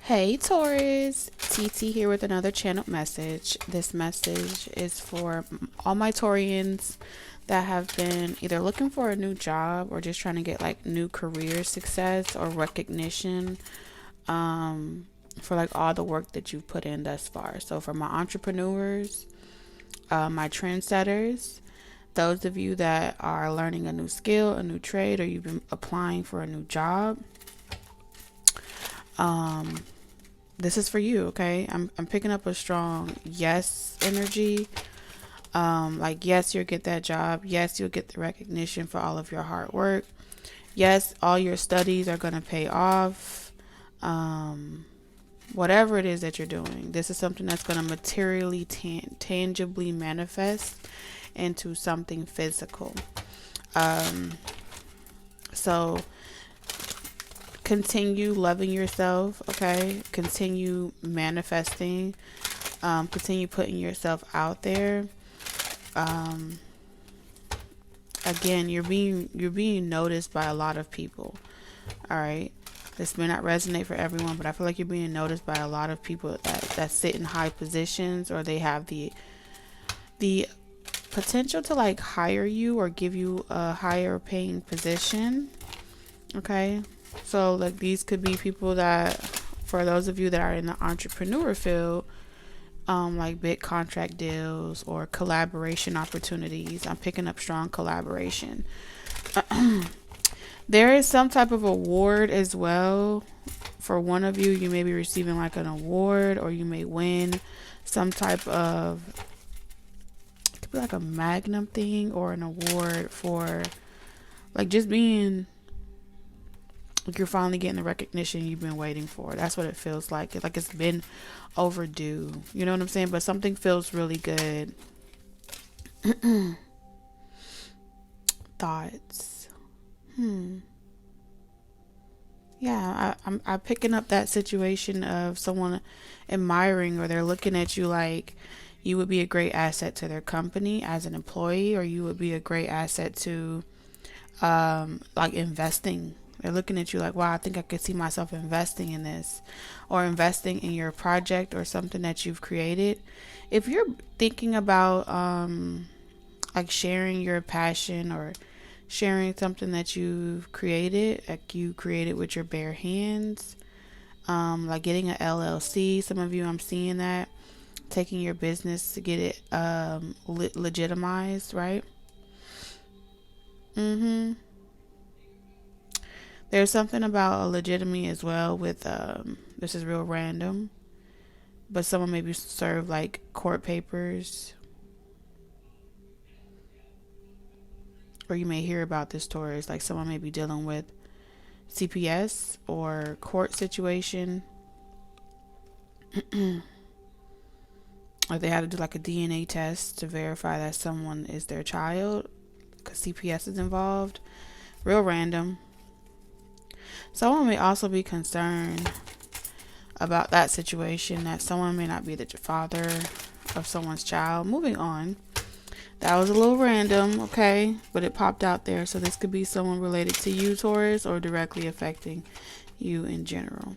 Hey Taurus, TT here with another channel message. This message is for all my Taurians that have been either looking for a new job or just trying to get like new career success or recognition for like all the work that you've put in thus far. So for my entrepreneurs, my trendsetters, those of you that are learning a new skill, a new trade, or you've been applying for a new job, this is for you. Okay, I'm picking up a strong yes energy. Like, yes, you'll get that job. Yes, you'll get the recognition for all of your hard work. Yes, all your studies are going to pay off. Whatever it is that you're doing, this is something that's going to materially tangibly manifest into something physical. So continue loving yourself. Okay, continue manifesting. Continue putting yourself out there. Again, you're being noticed by a lot of people. All right, this may not resonate for everyone, but I feel like you're being noticed by a lot of people that sit in high positions, or they have the potential to like hire you or give you a higher paying position. Okay, so like these could be people that, for those of you that are in the entrepreneur field, like big contract deals or collaboration opportunities. I'm picking up strong collaboration. There is some type of award as well. For one of you, you may be receiving like an award, or you may win some type of, it could be like a magnum thing or an award for like just being, like you're finally getting the recognition you've been waiting for. That's what it feels like. It's like it's been overdue. You know what I'm saying? But something feels really good. Thoughts. Yeah, I'm picking up that situation of someone admiring, or they're looking at you like you would be a great asset to their company as an employee, or you would be a great asset to like investing. They're looking at you like, wow, I think I could see myself investing in this, or investing in your project or something that you've created. If you're thinking about like sharing your passion or sharing something that you've created, like you created with your bare hands, like getting an LLC. Some of you, I'm seeing that, taking your business to get it legitimized, right? There's something about a legitimacy as well with this is real random, but someone maybe served like court papers, or you may hear about this, Taurus, like someone may be dealing with CPS or court situation. Or they had to do like a DNA test to verify that someone is their child because CPS is involved. Real random. Someone may also be concerned about that situation, that someone may not be the father of someone's child. Moving on. That was a little random, okay? But it popped out there. So this could be someone related to you, Taurus, or directly affecting you in general.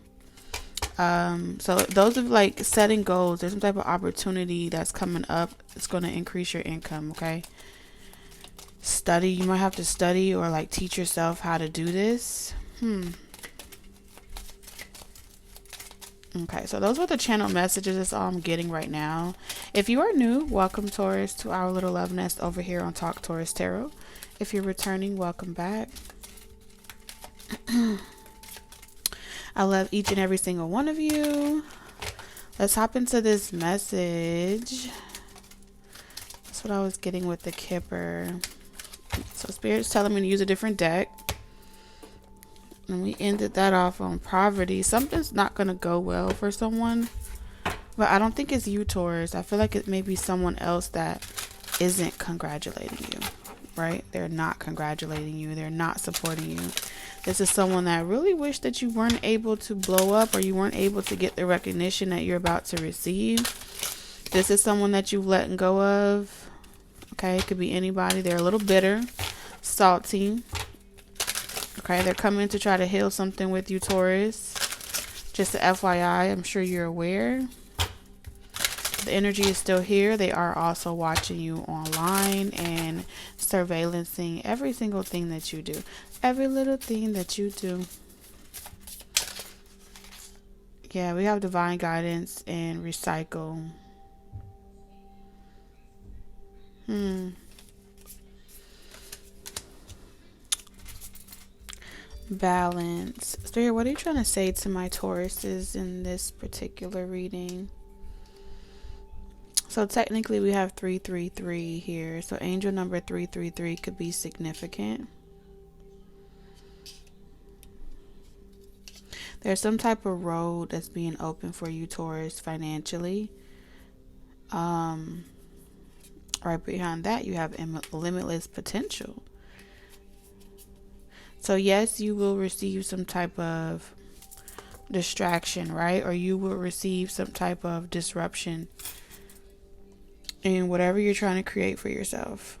So those of like setting goals, there's some type of opportunity that's coming up. It's going to increase your income, okay? Study. You might have to study or like teach yourself how to do this. Okay, so those were the channel messages. That's all I'm getting right now. If you are new, welcome, Taurus, to our little love nest over here on Talk Taurus Tarot. If you're returning, welcome back. I love each and every single one of you. Let's hop into this message. That's what I was getting with the Kipper. So Spirit's telling me to use a different deck. And we ended that off on poverty. Something's not going to go well for someone. But I don't think it's you, Taurus. I feel like it may be someone else that isn't congratulating you, right? They're not congratulating you. They're not supporting you. This is someone that really wished that you weren't able to blow up, or you weren't able to get the recognition that you're about to receive. This is someone that you've let go of. Okay, it could be anybody. They're a little bitter, salty. Okay, they're coming to try to heal something with you, Taurus. Just a FYI, I'm sure you're aware. The energy is still here. They are also watching you online and surveillancing every single thing that you do. Every little thing that you do. Yeah, we have divine guidance and recycle. Balance. Spirit, what are you trying to say to my Tauruses in this particular reading? So technically we have 333 here. So angel number 333 could be significant. There's some type of road that's being open for you, Taurus, financially. Right behind that, you have limitless potential. So yes, you will receive some type of distraction, right? Or you will receive some type of disruption in whatever you're trying to create for yourself.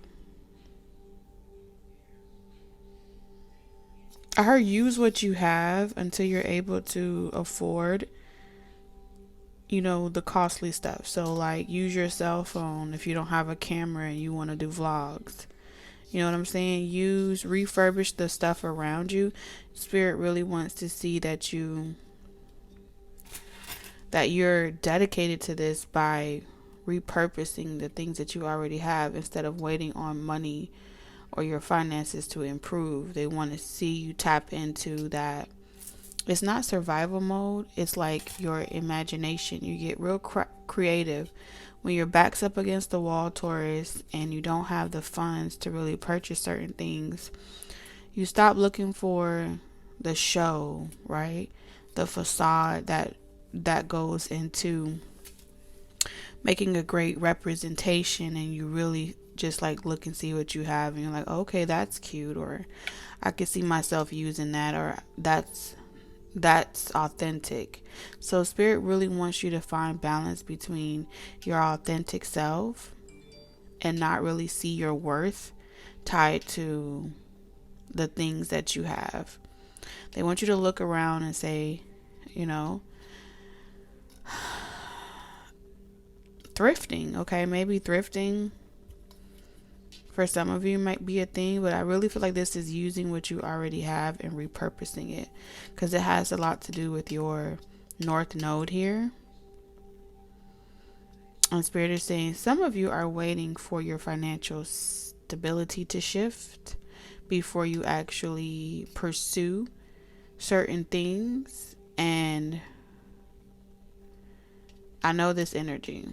I heard use what you have until you're able to afford, you know, the costly stuff. So like use your cell phone if you don't have a camera and you want to do vlogs. You know what I'm saying? Refurbish the stuff around you. Spirit really wants to see that you're dedicated to this by repurposing the things that you already have instead of waiting on money or your finances to improve. They want to see you tap into that. It's not survival mode. It's like your imagination. You get real creative when your back's up against the wall, Taurus, and you don't have the funds to really purchase certain things. You stop looking for the show, right? The facade that goes into making a great representation, and you really just like look and see what you have, and you're like, okay, that's cute, or I could see myself using that, or that's authentic. So Spirit really wants you to find balance between your authentic self and not really see your worth tied to the things that you have. They want you to look around and say, you know, thrifting, okay? Maybe thrifting for some of you might be a thing, but I really feel like this is using what you already have and repurposing it, because it has a lot to do with your North Node here. And Spirit is saying some of you are waiting for your financial stability to shift before you actually pursue certain things. And I know this energy.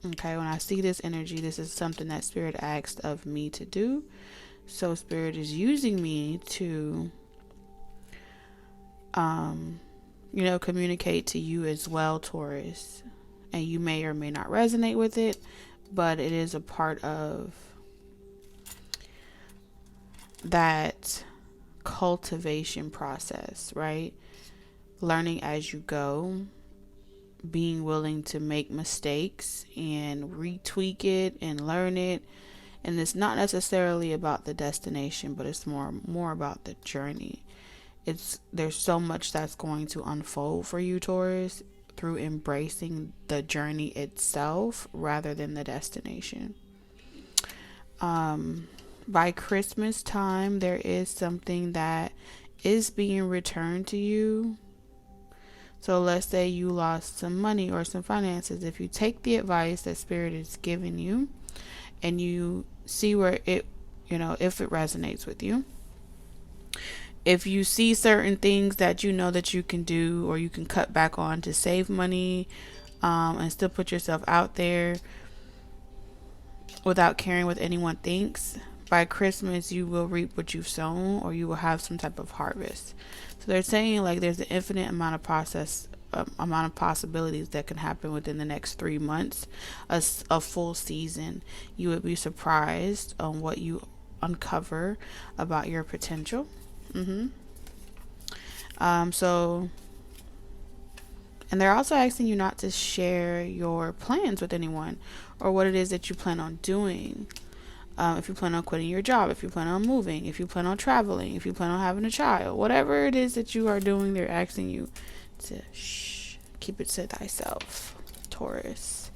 Okay, when I see this energy, this is something that Spirit asked of me to do. So Spirit is using me to, communicate to you as well, Taurus. And you may or may not resonate with it, but it is a part of that cultivation process, right? Learning as you go, being willing to make mistakes and retweak it and learn it. And it's not necessarily about the destination, but it's more about the journey. There's so much that's going to unfold for you, Taurus, through embracing the journey itself rather than the destination. By Christmas time, there is something that is being returned to you. So let's say you lost some money or some finances. If you take the advice that Spirit is giving you and you see where it, if it resonates with you, if you see certain things that you know that you can do or you can cut back on to save money, and still put yourself out there without caring what anyone thinks, by Christmas you will reap what you've sown, or you will have some type of harvest. So they're saying like there's an infinite amount of possibilities that can happen within the next 3 months, a full season. You would be surprised on what you uncover about your potential. And they're also asking you not to share your plans with anyone or what it is that you plan on doing. If you plan on quitting your job, if you plan on moving, if you plan on traveling, if you plan on having a child, whatever it is that you are doing, they're asking you to keep it to thyself, Taurus.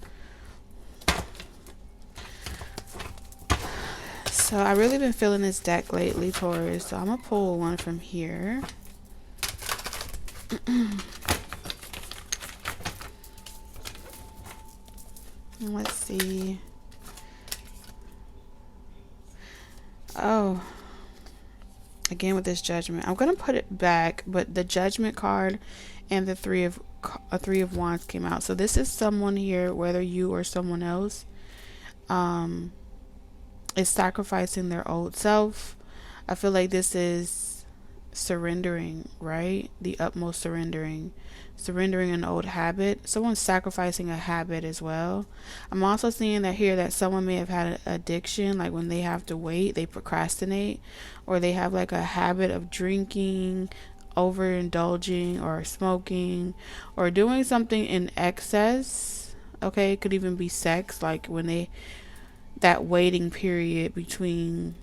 So I really been feeling this deck lately, Taurus. So I'm gonna pull one from here. Let's see. Oh, again with this Judgment. I'm gonna put it back, but the Judgment card and the Three of Wands came out. So this is someone here, whether you or someone else, is sacrificing their old self. I feel like this is surrendering, right? The utmost surrendering an old habit. Someone's sacrificing a habit as well. I'm also seeing that here that someone may have had an addiction, like when they have to wait, they procrastinate, or they have like a habit of drinking, overindulging, or smoking, or doing something in excess. Okay, it could even be sex, like when that waiting period between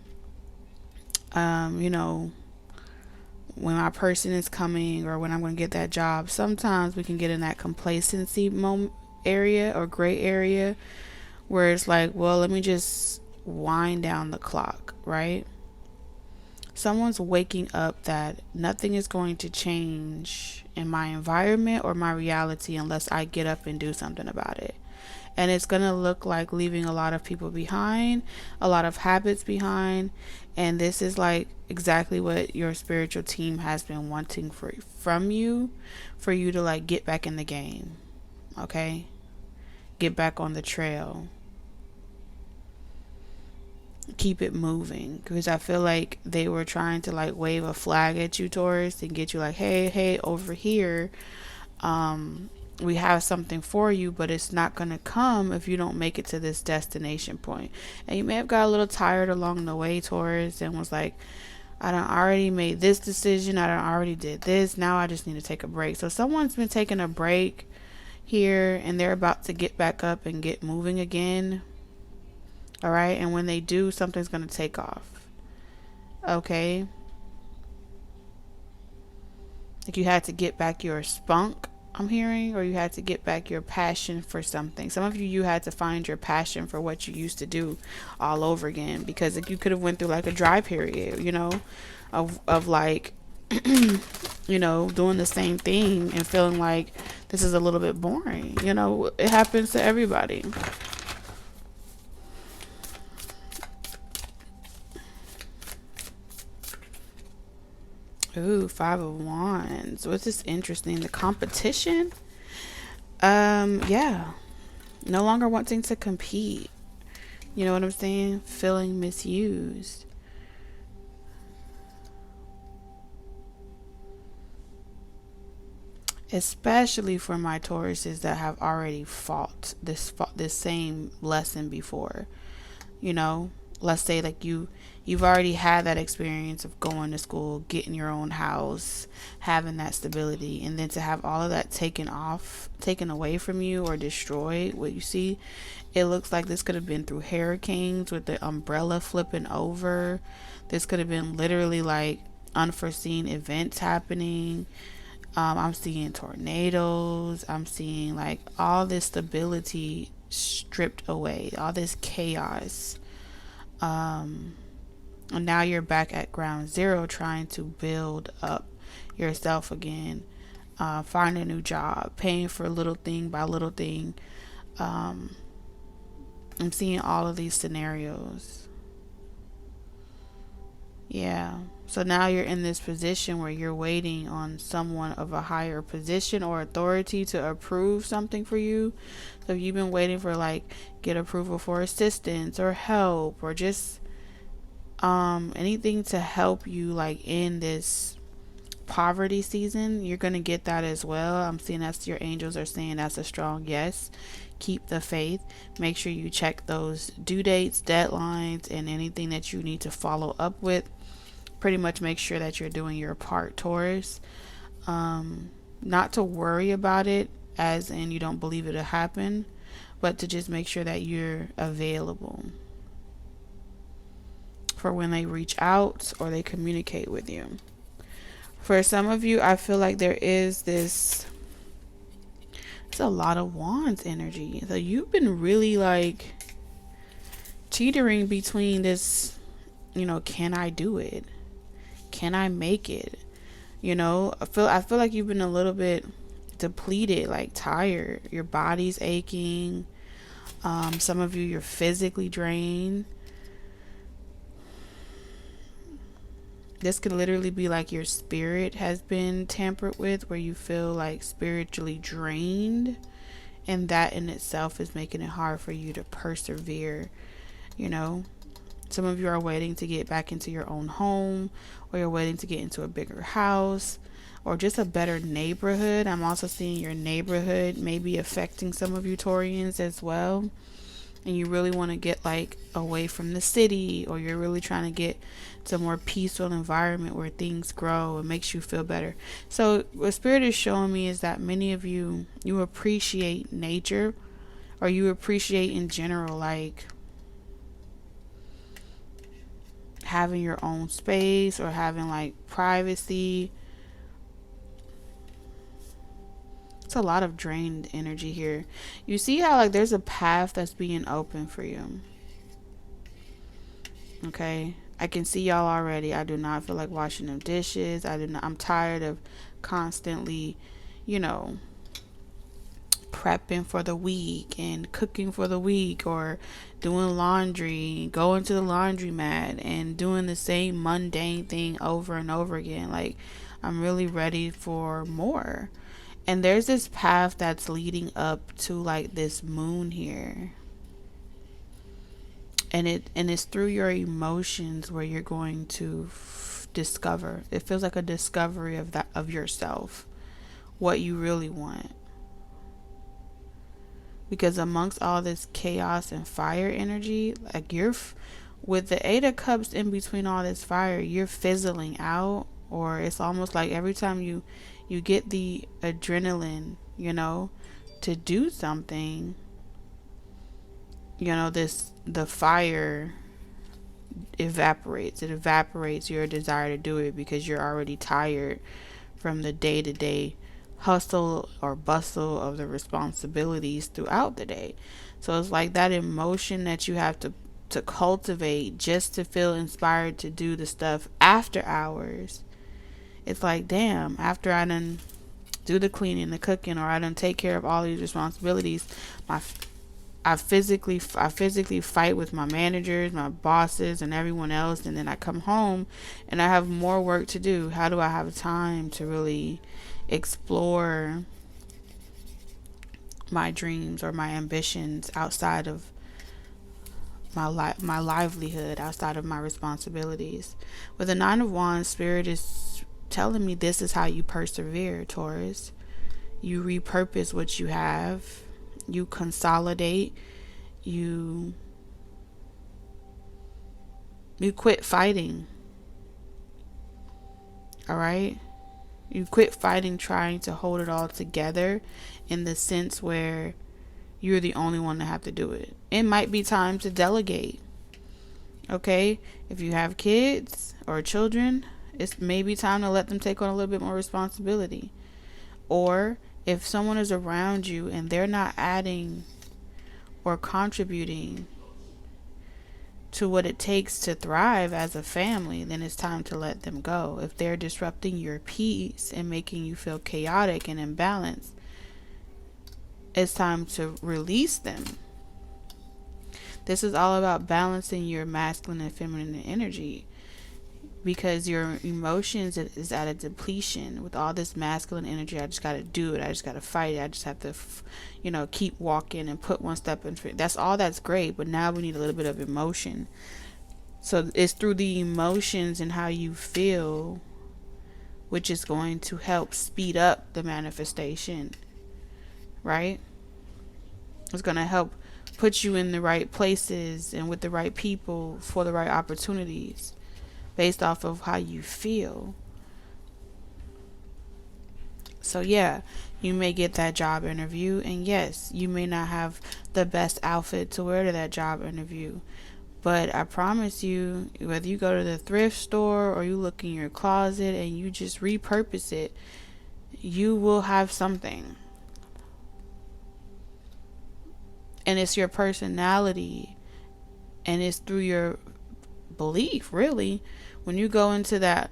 when my person is coming or when I'm going to get that job. Sometimes we can get in that complacency moment area or gray area where it's like, well, let me just wind down the clock, right? Someone's waking up that nothing is going to change in my environment or my reality unless I get up and do something about it. And it's going to look like leaving a lot of people behind, a lot of habits behind. And this is like exactly what your spiritual team has been wanting from you, for you to like get back in the game. Okay? Get back on the trail. Keep it moving. Because I feel like they were trying to like wave a flag at you, Taurus, and get you like, hey, over here. We have something for you, but it's not going to come if you don't make it to this destination point. And you may have got a little tired along the way, Taurus, and was like, I done already made this decision. I done already did this. Now I just need to take a break. So someone's been taking a break here and they're about to get back up and get moving again. All right. And when they do, something's going to take off. Okay. Like you had to get back your spunk, I'm hearing, or you had to get back your passion for something. Some of you had to find your passion for what you used to do all over again, because you could have went through like a dry period, of like, doing the same thing and feeling like this is a little bit boring. It happens to everybody. Ooh, Five of Wands. What's this interesting? The competition? Yeah. No longer wanting to compete. You know what I'm saying? Feeling misused. Especially for my Tauruses that have already fought this same lesson before. Let's say like you've already had that experience of going to school, getting your own house, having that stability, and then to have all of that taken away from you or destroyed. What you see, it looks like this could have been through hurricanes with the umbrella flipping over. This could have been literally like unforeseen events happening. I'm seeing tornadoes. I'm seeing like all this stability stripped away, all this chaos. And now you're back at ground zero trying to build up yourself again, find a new job, paying for little thing by little thing. I'm seeing all of these scenarios. Yeah. So now you're in this position where you're waiting on someone of a higher position or authority to approve something for you. So you've been waiting for like get approval for assistance or help or just anything to help you like in this poverty season. You're going to get that as well. I'm seeing that's your angels are saying that's a strong yes. Keep the faith. Make sure you check those due dates, deadlines, and anything that you need to follow up with. Pretty much make sure that you're doing your part, Taurus. Not to worry about it as in you don't believe it'll happen, but to just make sure that you're available for when they reach out or they communicate with you. For some of you, I feel like there is this, it's a lot of wands energy. So you've been really like teetering between this, can I do it? Can I make it? I feel like you've been a little bit depleted, like tired. Your body's aching. Some of you, you're physically drained. This could literally be like your spirit has been tampered with, where you feel like spiritually drained, and that in itself is making it hard for you to persevere. Some of you are waiting to get back into your own home, or you're waiting to get into a bigger house, or just a better neighborhood. I'm also seeing your neighborhood maybe affecting some of you Taurians as well. And you really want to get like away from the city, or you're really trying to get to a more peaceful environment where things grow and makes you feel better. So what Spirit is showing me is that many of you appreciate nature, or you appreciate in general, like having your own space or having like privacy. It's a lot of drained energy here. You see how like there's a path that's being open for you. Okay, I can see y'all already. I do not feel like washing them dishes. I'm tired of constantly, prepping for the week and cooking for the week, or doing laundry, going to the laundromat and doing the same mundane thing over and over again. Like, I'm really ready for more. And there's this path that's leading up to like this moon here. And it's through your emotions where you're going to discover. It feels like a discovery of yourself, what you really want. Because amongst all this chaos and fire energy, like with the Eight of Cups in between all this fire, you're fizzling out. Or it's almost like every time you get the adrenaline, to do something, the fire evaporates. It evaporates your desire to do it because you're already tired from the day-to-day hustle or bustle of the responsibilities throughout the day. So it's like that emotion that you have to cultivate just to feel inspired to do the stuff after hours. It's like, damn, after I done do the cleaning, the cooking, or I done take care of all these responsibilities, I physically fight with my managers, my bosses, and everyone else, and then I come home and I have more work to do. How do I have time to really explore my dreams or my ambitions outside of my livelihood, outside of my responsibilities? With the Nine of Wands, Spirit is telling me this is how you persevere, Taurus. You repurpose what you have. You consolidate. You quit fighting. All right? You quit fighting trying to hold it all together in the sense where you're the only one to have to do it. It might be time to delegate. Okay? If you have kids or children, it's maybe time to let them take on a little bit more responsibility. Or if someone is around you and they're not adding or contributing to what it takes to thrive as a family, then it's time to let them go. If they're disrupting your peace and making you feel chaotic and imbalanced, it's time to release them. This is all about balancing your masculine and feminine energy, because your emotions is at a depletion. With all this masculine energy, I just got to do it, I just got to fight it, I just have to keep walking and put one step in front. That's all, that's great, but now we need a little bit of emotion. So it's through the emotions and how you feel which is going to help speed up the manifestation, right? It's going to help put you in the right places and with the right people for the right opportunities, based off of how you feel. So yeah, you may get that job interview, and yes, you may not have the best outfit to wear to that job interview, But I promise you, whether you go to the thrift store or you look in your closet and you just repurpose it, you will have something. And it's your personality, and it's through your belief, really. When you go into that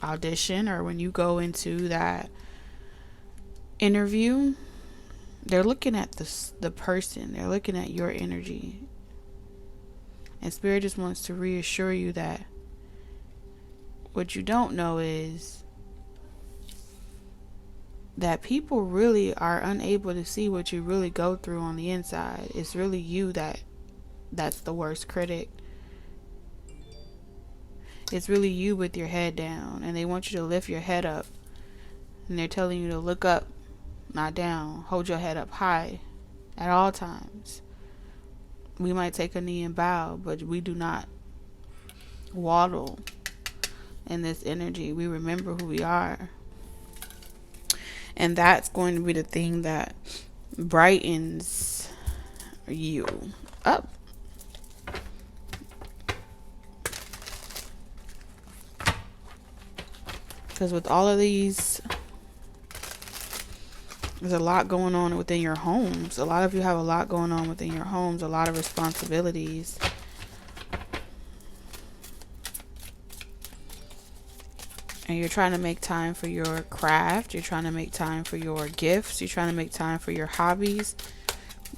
audition or when you go into that interview, they're looking at the person. They're looking at your energy. And Spirit just wants to reassure you that what you don't know is that people really are unable to see what you really go through on the inside. It's really you that's the worst critic. It's really you with your head down, and they want you to lift your head up, and they're telling you to look up, not down. Hold your head up high at all times. We might take a knee and bow, but we do not waddle in this energy. We remember who we are. And that's going to be the thing that brightens you up. Because with all of these, there's a lot going on within your homes. A lot of you have a lot going on within your homes, a lot of responsibilities. And you're trying to make time for your craft. You're trying to make time for your gifts. You're trying to make time for your hobbies.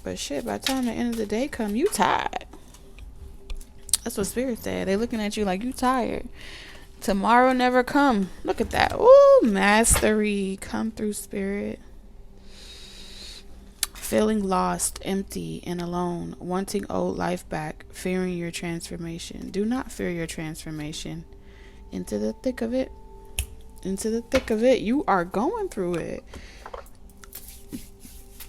But shit, by the time the end of the day come, you tired. That's what Spirit said. They looking at you like you tired. Tomorrow never come. Look at that. Ooh, mastery. Come through, Spirit. Feeling lost, empty, and alone. Wanting old life back. Fearing your transformation. Do not fear your transformation. Into the thick of it. Into the thick of it. You are going through it.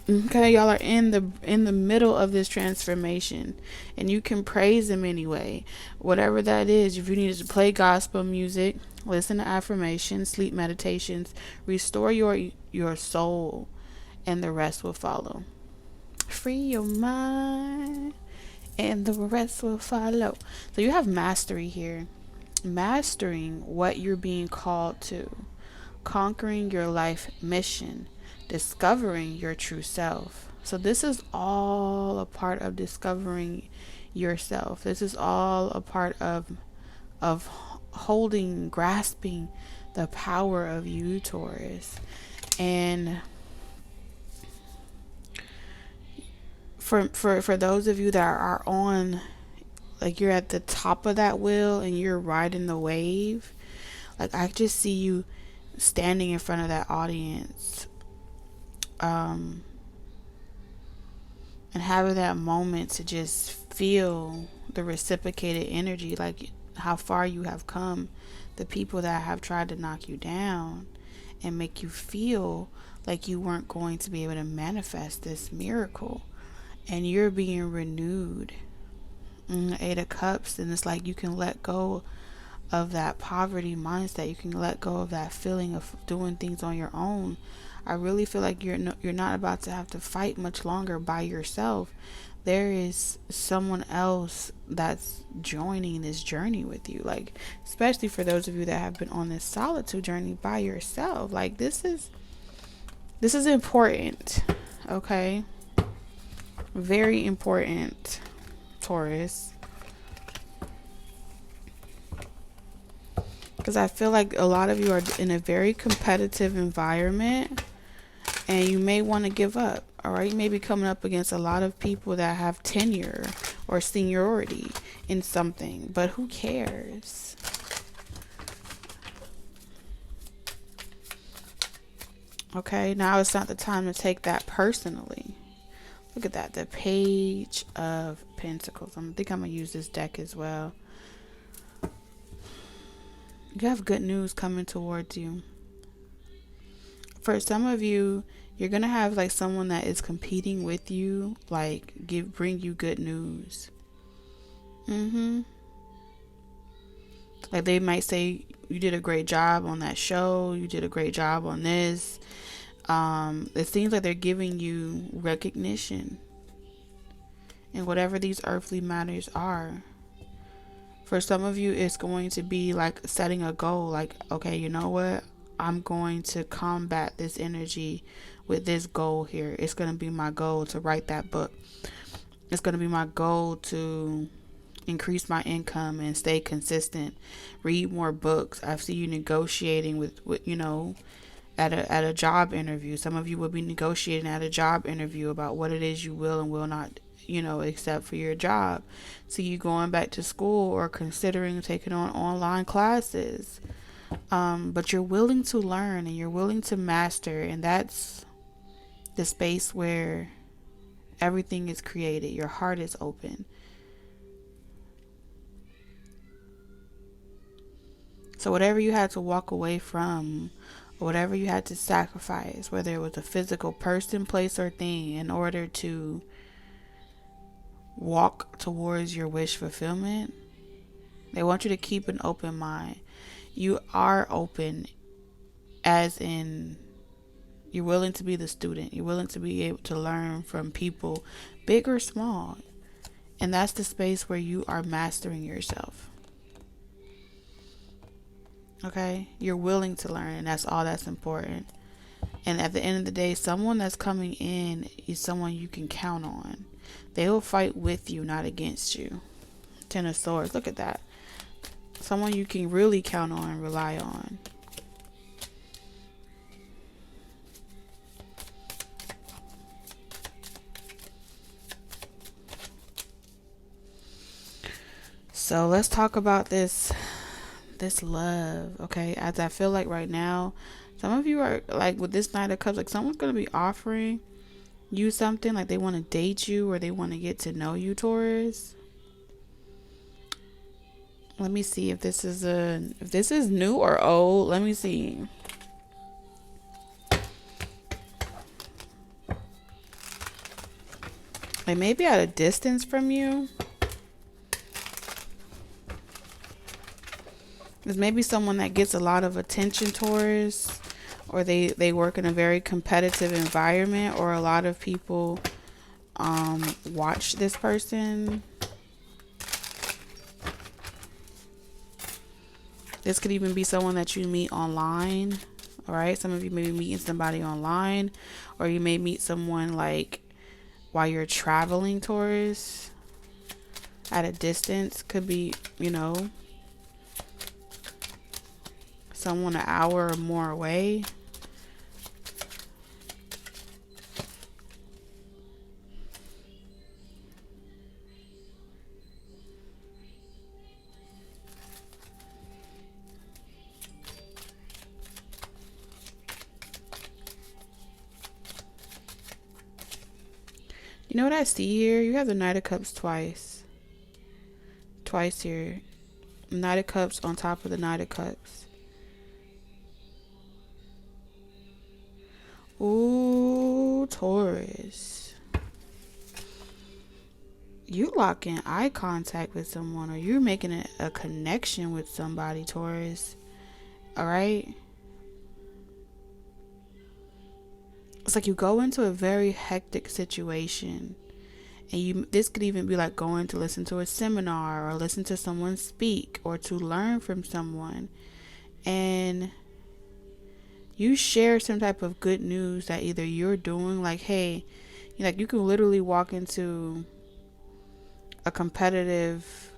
Okay, y'all are in the middle of this transformation, and you can praise him anyway. Whatever that is, if you need to play gospel music, listen to affirmations, sleep meditations, restore your soul, and the rest will follow. Free your mind, and the rest will follow. So you have mastery here. Mastering what you're being called to. Conquering your life mission. Discovering your true self. So this is all a part of discovering yourself. This is all a part of holding, grasping the power of you, Taurus. And for those of you that are on, like, you're at the top of that wheel and you're riding the wave, like, I just see you standing in front of that audience, and having that moment to just feel the reciprocated energy, like how far you have come, the people that have tried to knock you down and make you feel like you weren't going to be able to manifest this miracle, and you're being renewed. Eight of Cups, and it's like you can let go of that poverty mindset. You can let go of that feeling of doing things on your own. I really feel like you're not about to have to fight much longer by yourself. There is someone else that's joining this journey with you. Like, especially for those of you that have been on this solitude journey by yourself. Like, this is important. Okay? Very important, Taurus. Because I feel like a lot of you are in a very competitive environment, and you may want to give up. All right, you may be coming up against a lot of people that have tenure or seniority in something, but who cares? Okay, now it's not the time to take that personally. Look at that, the Page of Pentacles. I think I'm going to use this deck as well. You have good news coming towards you. For some of you, you're going to have like someone that is competing with you, like bring you good news. Like they might say, you did a great job on that show. You did a great job on this. It seems like they're giving you recognition. in whatever these earthly matters are. For some of you, it's going to be like setting a goal, like, okay, you know what? I'm going to combat this energy with this goal here. It's going to be my goal to write that book. It's going to be my goal to increase my income and stay consistent, read more books. I see you negotiating with at a job interview. Some of you will be negotiating at a job interview about what it is you will and will not accept for your job. See you going back to school or considering taking on online classes. But you're willing to learn and you're willing to master, and that's the space where everything is created. Your heart is open. So whatever you had to walk away from, or whatever you had to sacrifice, whether it was a physical person, place, or thing, in order to walk towards your wish fulfillment, they want you to keep an open mind. You are open, as in you're willing to be the student. You're willing to be able to learn from people, big or small. And that's the space where you are mastering yourself. Okay? You're willing to learn, and that's all that's important. And at the end of the day, someone that's coming in is someone you can count on. They will fight with you, not against you. Ten of Swords. Look at that. Someone you can really count on and rely on. So let's talk about this love, okay? As I feel like right now, some of you are like with this Knight of Cups, like someone's going to be offering you something, like they want to date you or they want to get to know you, Taurus. Let me see if this is new or old. Let me see. They may be at a distance from you. There's maybe someone that gets a lot of attention, Taurus, or they work in a very competitive environment, or a lot of people watch this person. This could even be someone that you meet online. All right, some of you may be meeting somebody online, or you may meet someone like while you're traveling, Taurus, at a distance. Could be, someone an hour or more away. You know what I see here? You have the Knight of Cups twice. Twice here. Knight of Cups on top of the Knight of Cups. Ooh, Taurus. You lock in eye contact with someone, or you're making a connection with somebody, Taurus. All right? It's like you go into a very hectic situation, and this could even be like going to listen to a seminar or listen to someone speak or to learn from someone, and you share some type of good news that either you're doing, like, hey, you can literally walk into a competitive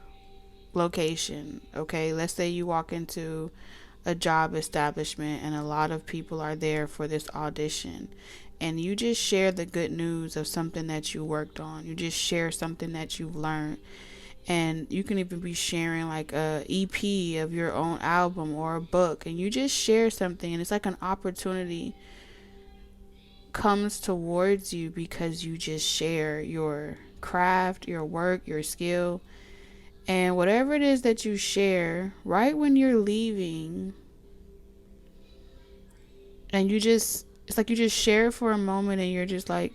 location. Okay, let's say you walk into a job establishment and a lot of people are there for this audition, and you just share the good news of something that you worked on. You just share something that you've learned, and you can even be sharing like a EP of your own album or a book, and you just share something, and it's like an opportunity comes towards you because you just share your craft, your work, your skill. And whatever it is that you share, right when you're leaving, and it's like you just share for a moment, and you're just like,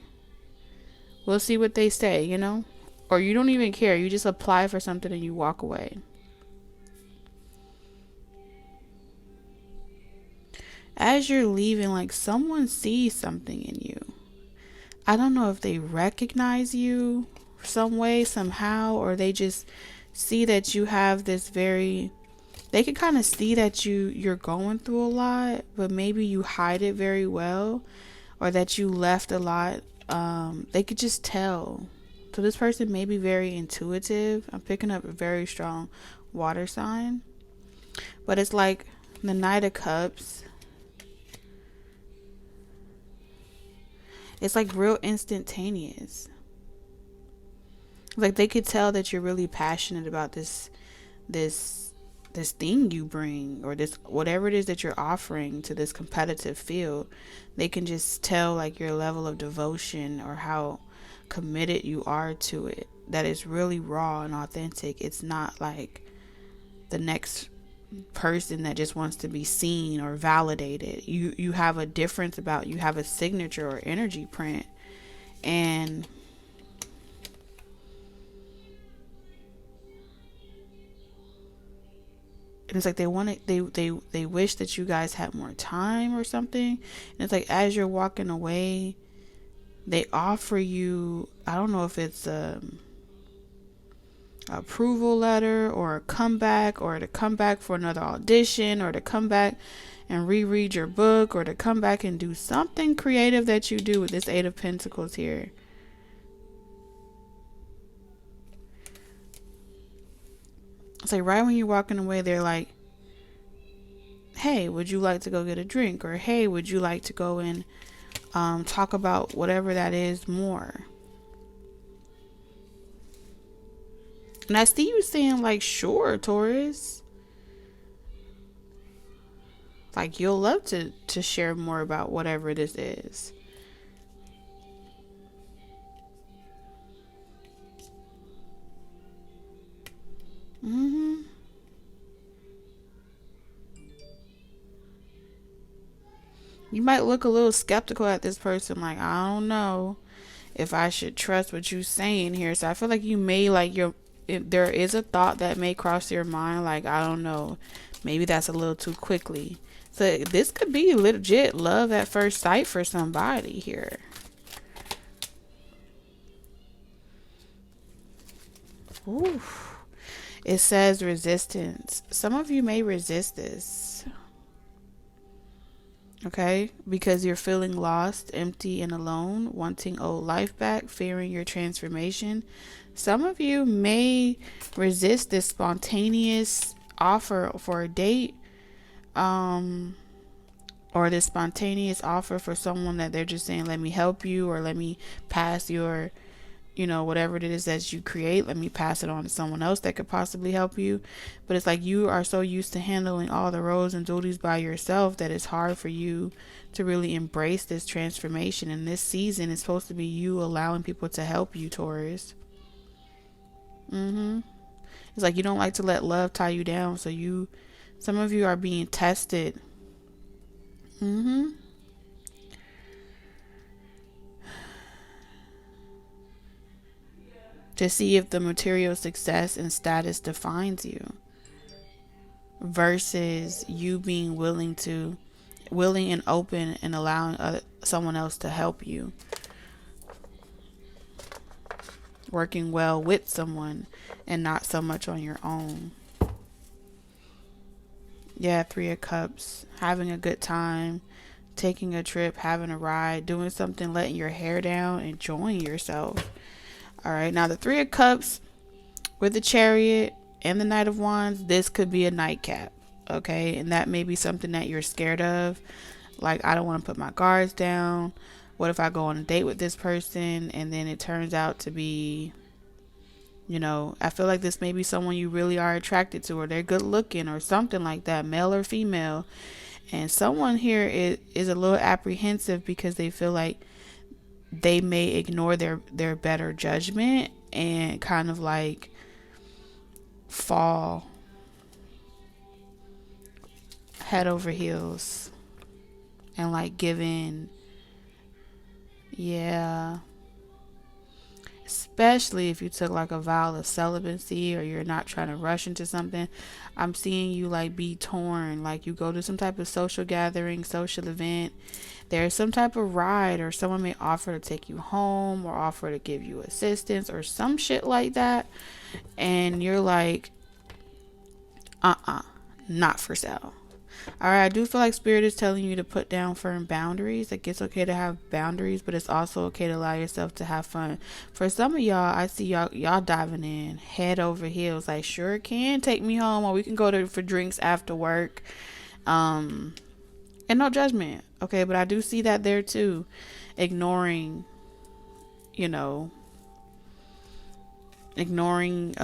we'll see what they say, or you don't even care. You just apply for something and you walk away. As you're leaving, like someone sees something in you. I don't know if they recognize you some way, somehow, or they just see that you have this very, they can kind of see that you're going through a lot, but maybe you hide it very well, or that you left a lot. They could just tell. So this person may be very intuitive. I'm picking up a very strong water sign, but it's like the Knight of Cups. It's like real instantaneous. Like they could tell that you're really passionate about this thing you bring, or this whatever it is that you're offering to this competitive field. They can just tell like your level of devotion or how committed you are to it, that it's really raw and authentic. It's not like the next person that just wants to be seen or validated. You have a difference about you, have a signature or energy print, and it's like they want it, they wish that you guys had more time or something. And it's like as you're walking away, they offer you, I don't know if it's approval letter or a comeback, or to come back for another audition, or to come back and reread your book, or to come back and do something creative that you do with this Eight of Pentacles here. It's like right when you're walking away, they're like, hey, would you like to go get a drink? Or hey, would you like to go and talk about whatever that is more? And I see you saying like, sure, Taurus. Like you'll love to share more about whatever this is. You might look a little skeptical at this person, like, I don't know if I should trust what you're saying here. So I feel like you may like if there is a thought that may cross your mind, like, I don't know, maybe that's a little too quickly. So this could be legit love at first sight for somebody here. Ooh. It says resistance. Some of you may resist this. Okay? Because you're feeling lost, empty, and alone, wanting old life back, fearing your transformation. Some of you may resist this spontaneous offer for a date, or this spontaneous offer for someone that they're just saying, let me help you, or let me pass your, whatever it is that you create, let me pass it on to someone else that could possibly help you. But it's like you are so used to handling all the roles and duties by yourself that it's hard for you to really embrace this transformation. And this season is supposed to be you allowing people to help you, Taurus. It's like you don't like to let love tie you down. So some of you are being tested. To see if the material success and status defines you, versus you being willing and open and allowing someone else to help you. Working well with someone and not so much on your own. Yeah, Three of Cups. Having a good time, taking a trip, having a ride, doing something, letting your hair down, enjoying yourself. All right, now the Three of Cups with the Chariot and the Knight of Wands, this could be a nightcap, okay? And that may be something that you're scared of. Like, I don't want to put my guards down. What if I go on a date with this person and then it turns out to be, I feel like this may be someone you really are attracted to, or they're good looking or something like that, male or female. And someone here is a little apprehensive because they feel like they may ignore their better judgment and kind of like fall head over heels and like give in. Yeah. Especially if you took like a vow of celibacy, or you're not trying to rush into something. I'm seeing you like be torn, like you go to some type of social gathering, social event. There's some type of ride, or someone may offer to take you home or offer to give you assistance or some shit like that. And you're like, not for sale. All right, I do feel like Spirit is telling you to put down firm boundaries. Like, it's okay to have boundaries, but it's also okay to allow yourself to have fun. For some of y'all, I see y'all diving in head over heels. Like, sure can take me home, or we can go for drinks after work. And no judgment, okay? But I do see that there too, ignoring a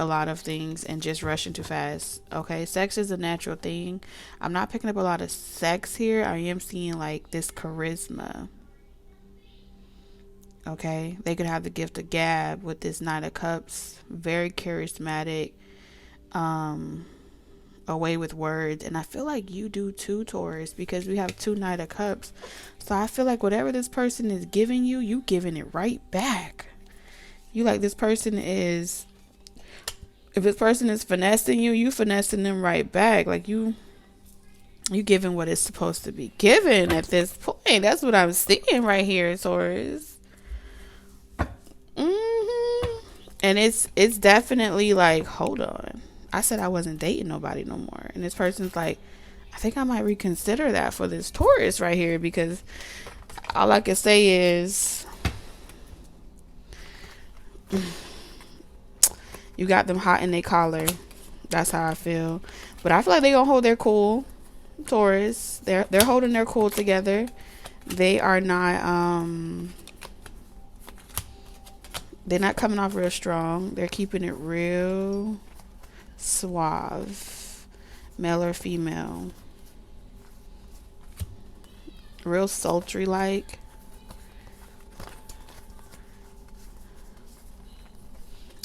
lot of things and just rushing too fast. Okay, sex is a natural thing. I'm not picking up a lot of sex here. I am seeing like this charisma. Okay, they could have the gift of gab with this Knight of Cups. Very charismatic, away with words. And I feel like you do too, Taurus, because we have 2 Knight of Cups. So I feel like whatever this person is giving you, you giving it right back. You like, this person is, if this person is finessing you, you finessing them right back. Like, you giving what is supposed to be given at this point. That's what I'm seeing right here, Taurus. And it's definitely like, hold on, I said I wasn't dating nobody no more, and this person's like, I think I might reconsider that for this Taurus right here, because all I can say is, you got them hot in their collar. That's how I feel. But I feel like they gonna hold their cool, Taurus. They're holding their cool together. They are not they're not coming off real strong. They're keeping it real suave, male or female, real sultry like.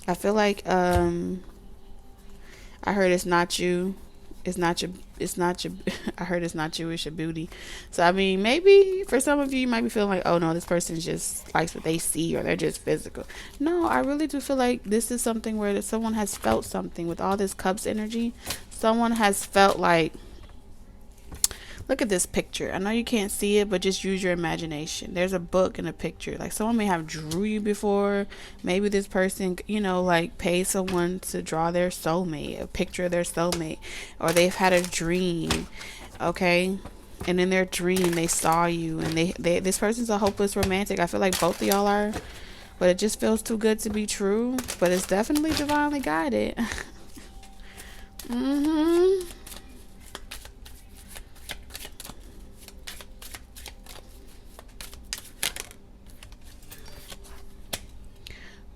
I feel like I heard it's not you. It's not your I heard it's not you, it's your booty. So I mean, maybe for some of you, you might be feeling like, oh no, this person just likes what they see, or they're just physical. No, I really do feel like this is something where someone has felt something with all this Cups energy. Someone has felt like, look at this picture. I know you can't see it, but just use your imagination. There's a book and a picture. Like, someone may have drew you before. Maybe this person, like, paid someone to draw their soulmate, a picture of their soulmate. Or they've had a dream, okay? And in their dream, they saw you. And this person's a hopeless romantic. I feel like both of y'all are. But it just feels too good to be true. But it's definitely divinely guided.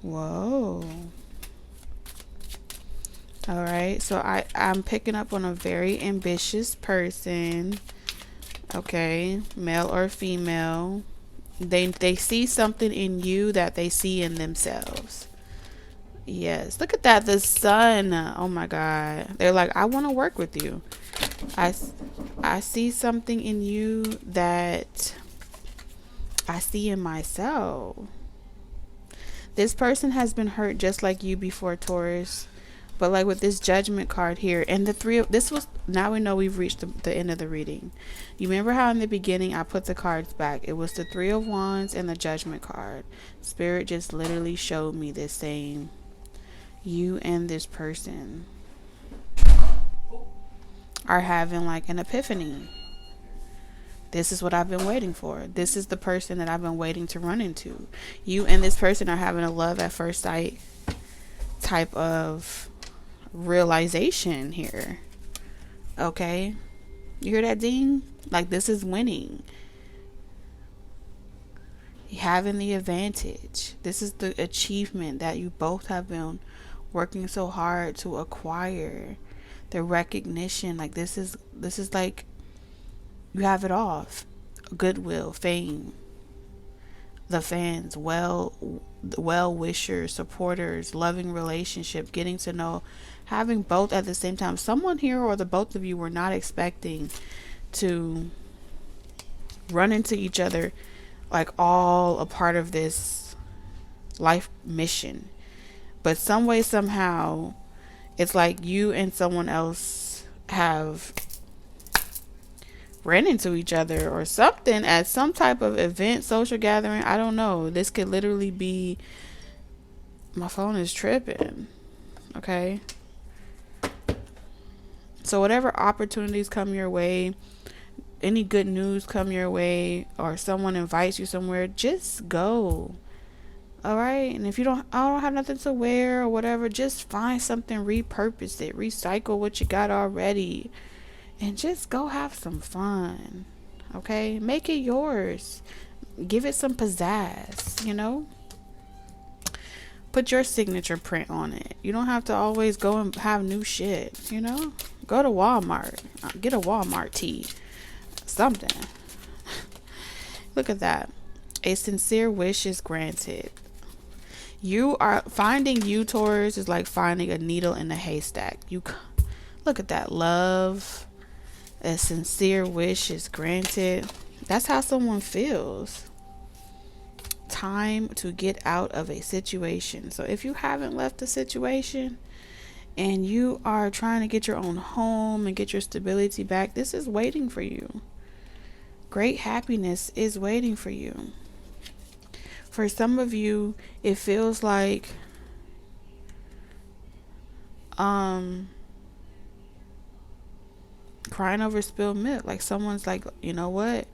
Whoa. All right, so I'm picking up on a very ambitious person. Okay, male or female. They see something in you that they see in themselves. Yes, look at that, the sun. Oh my God, they're like, I want to work with you. I see something in you that I see in myself. This person has been hurt just like you before, Taurus. But like with this Judgment card here, and the three of this was, now we know we've reached the end of the reading. You remember how in the beginning I put the cards back? It was the 3 of Wands and the Judgment card. Spirit just literally showed me this, saying you and this person are having like an epiphany. This is what I've been waiting for. This is the person that I've been waiting to run into. You and this person are having a love at first sight type of realization here. Okay? You hear that ding? Like, this is winning. Having the advantage. This is the achievement that you both have been working so hard to acquire. The recognition. Like, this is like, you have it all. Goodwill, fame, the fans, well-wishers, supporters, loving relationship, getting to know, having both at the same time. Someone here, or the both of you, were not expecting to run into each other, like all a part of this life mission. But some way, somehow, it's like you and someone else have ran into each other or something at some type of event, social gathering. I don't know. This could literally be, my phone is tripping. Okay. So whatever opportunities come your way, any good news come your way, or someone invites you somewhere, just go. All right. And if you don't, I don't have nothing to wear or whatever, just find something, repurpose it, recycle what you got already, and just go have some fun. Okay. Make it yours. Give it some pizzazz, you know? Put your signature print on it. You don't have to always go and have new shit, you know? Go to Walmart. Get a Walmart tee. Something. Look at that. A sincere wish is granted. You are finding you, Taurus, is like finding a needle in a haystack. You look at that. Love. A sincere wish is granted. That's how someone feels. Time to get out of a situation. So if you haven't left a situation and you are trying to get your own home and get your stability back, this is waiting for you. Great happiness is waiting for you. For some of you, it feels like crying over spilled milk. Like someone's like, you know what?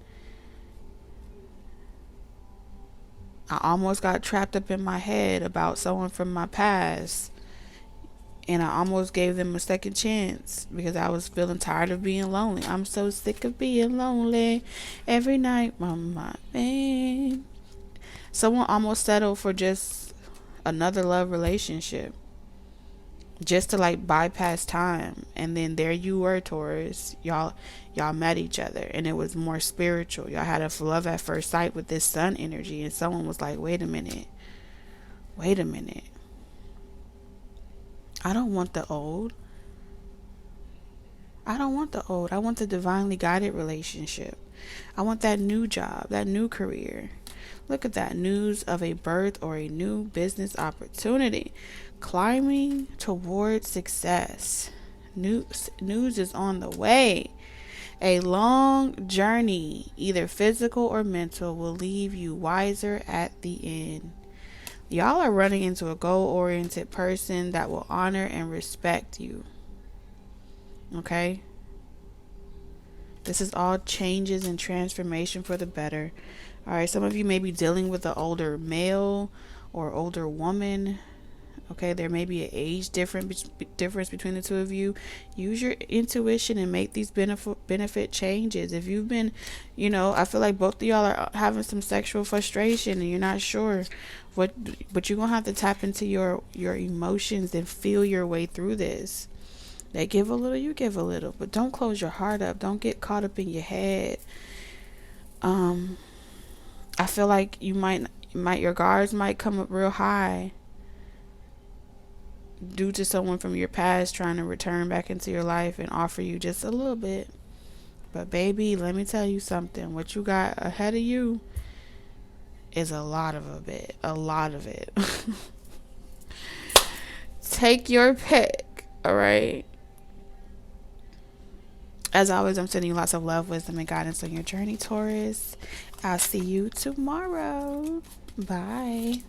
I almost got trapped up in my head about someone from my past, and I almost gave them a second chance because I was feeling tired of being lonely. I'm so sick of being lonely every night on my bed. Someone almost settled for just another love relationship just to like bypass time, and then there you were, Taurus. Y'all met each other, and it was more spiritual. Y'all had a love at first sight with this sun energy, and someone was like, wait a minute, I don't want the old. I want the divinely guided relationship. I want that new job, that new career. Look at that. News of a birth or a new business opportunity. Climbing towards success. News is on the way. A long journey, either physical or mental, will leave you wiser at the end. Y'all are running into a goal-oriented person that will honor and respect you. Okay? This is all changes and transformation for the better. All right, some of you may be dealing with an older male or older woman. Okay, there may be an age difference between the two of you. Use your intuition and make these benefit changes. If you've been, I feel like both of y'all are having some sexual frustration and you're not sure but you're gonna have to tap into your emotions and feel your way through this. They give a little, you give a little, but don't close your heart up. Don't get caught up in your head. I feel like your guards might come up real high due to someone from your past trying to return back into your life and offer you just a little bit. But baby, let me tell you something. What you got ahead of you is a lot of it. Take your pick, all right? As always, I'm sending you lots of love, wisdom, and guidance on your journey, Taurus. I'll see you tomorrow. Bye.